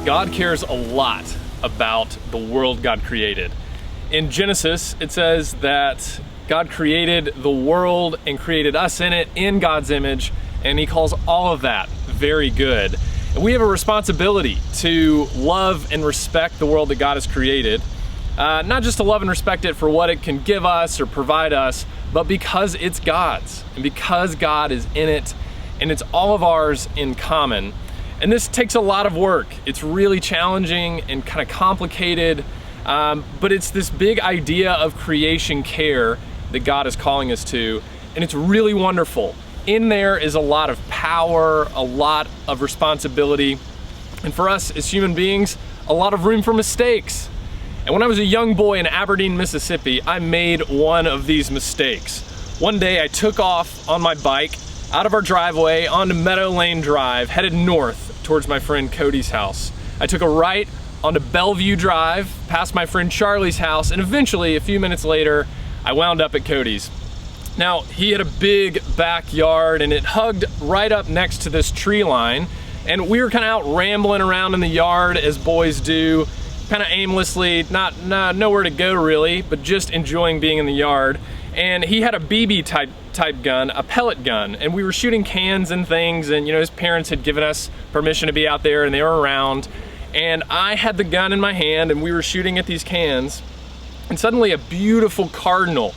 God cares a lot about the world God created. In Genesis, it says that God created the world and created us in it in God's image, and He calls all of that very good. And we have a responsibility to love and respect the world that God has created, not just to love and respect it for what it can give us or provide us, but because it's God's, and because God is in it, and it's all of ours in common. And this takes a lot of work. It's really challenging and kind of complicated, but it's this big idea of creation care that God is calling us to, and it's really wonderful. In there is a lot of power, a lot of responsibility, and for us as human beings, a lot of room for mistakes. And when I was a young boy in Aberdeen, Mississippi, I made one of these mistakes. One day I took off on my bike out of our driveway onto Meadow Lane Drive, headed north towards my friend Cody's house. I took a right onto Bellevue Drive, past my friend Charlie's house, and eventually, a few minutes later, I wound up at Cody's. Now, he had a big backyard, and it hugged right up next to this tree line, and we were kind of out rambling around in the yard as boys do, kind of aimlessly, nowhere to go really, but just enjoying being in the yard. And he had a BB type gun, a pellet gun, and we were shooting cans and things, and his parents had given us permission to be out there, and they were around, and I had the gun in my hand, and we were shooting at these cans, and suddenly a beautiful cardinal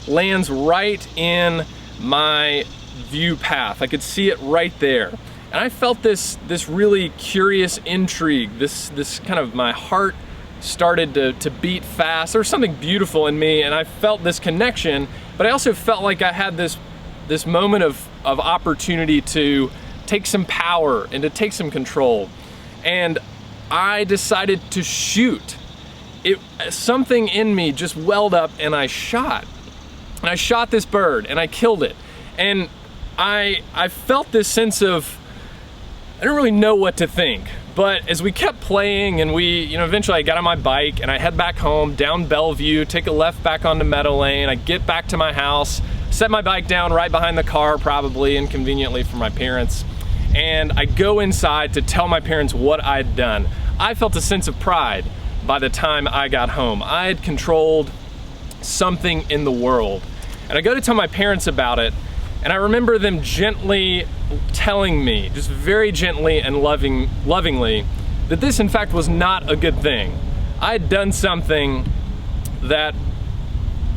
lands right in my view path. I could see it right there, and I felt this really curious intrigue, this kind of, my heart started to beat fast. There was something beautiful in me, and I felt this connection, but I also felt like I had this moment of opportunity to take some power and to take some control. And I decided to shoot. Something in me just welled up, and I shot. And I shot this bird, and I killed it. And I felt this sense of, I didn't really know what to think. But as we kept playing, and eventually I got on my bike and I head back home down Bellevue, take a left back onto Meadow Lane. I get back to my house, set my bike down right behind the car, probably inconveniently for my parents. And I go inside to tell my parents what I'd done. I felt a sense of pride by the time I got home. I had controlled something in the world. And I go to tell my parents about it, and I remember them gently telling me, just very gently and lovingly, that this in fact was not a good thing. I had done something that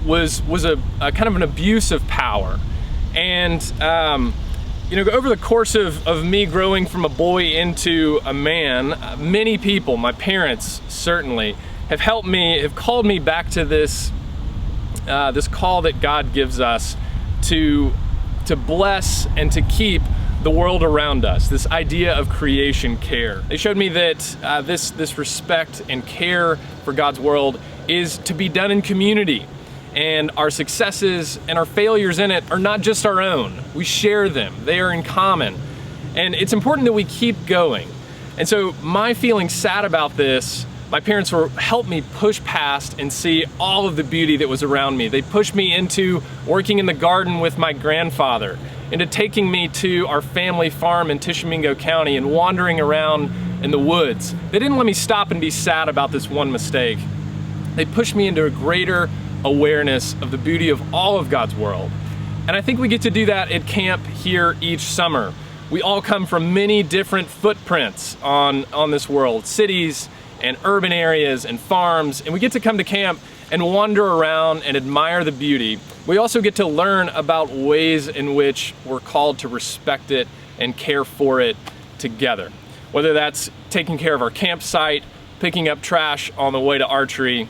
was a kind of an abuse of power. And over the course of me growing from a boy into a man, many people, my parents certainly, have helped me, have called me back to this call that God gives us to bless and to keep the world around us, this idea of creation care. They showed me that this respect and care for God's world is to be done in community, and our successes and our failures in it are not just our own. We share them. They are in common, and it's important that we keep going. And so my feeling sad about this, my parents helped me push past and see all of the beauty that was around me. They pushed me into working in the garden with my grandfather, into taking me to our family farm in Tishomingo County and wandering around in the woods. They didn't let me stop and be sad about this one mistake. They pushed me into a greater awareness of the beauty of all of God's world. And I think we get to do that at camp here each summer. We all come from many different footprints on this world, cities and urban areas and farms, and we get to come to camp and wander around and admire the beauty. We also get to learn about ways in which we're called to respect it and care for it together. Whether that's taking care of our campsite, picking up trash on the way to archery,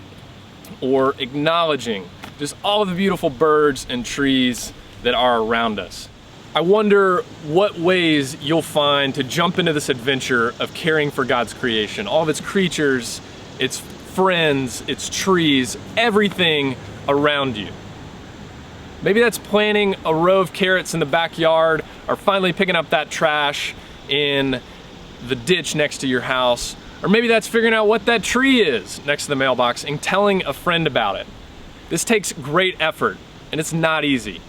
or acknowledging just all of the beautiful birds and trees that are around us. I wonder what ways you'll find to jump into this adventure of caring for God's creation, all of its creatures, its friends, its trees, everything around you. Maybe that's planting a row of carrots in the backyard, or finally picking up that trash in the ditch next to your house, or maybe that's figuring out what that tree is next to the mailbox and telling a friend about it. This takes great effort, and it's not easy,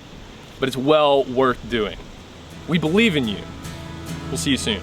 but it's well worth doing. We believe in you. We'll see you soon.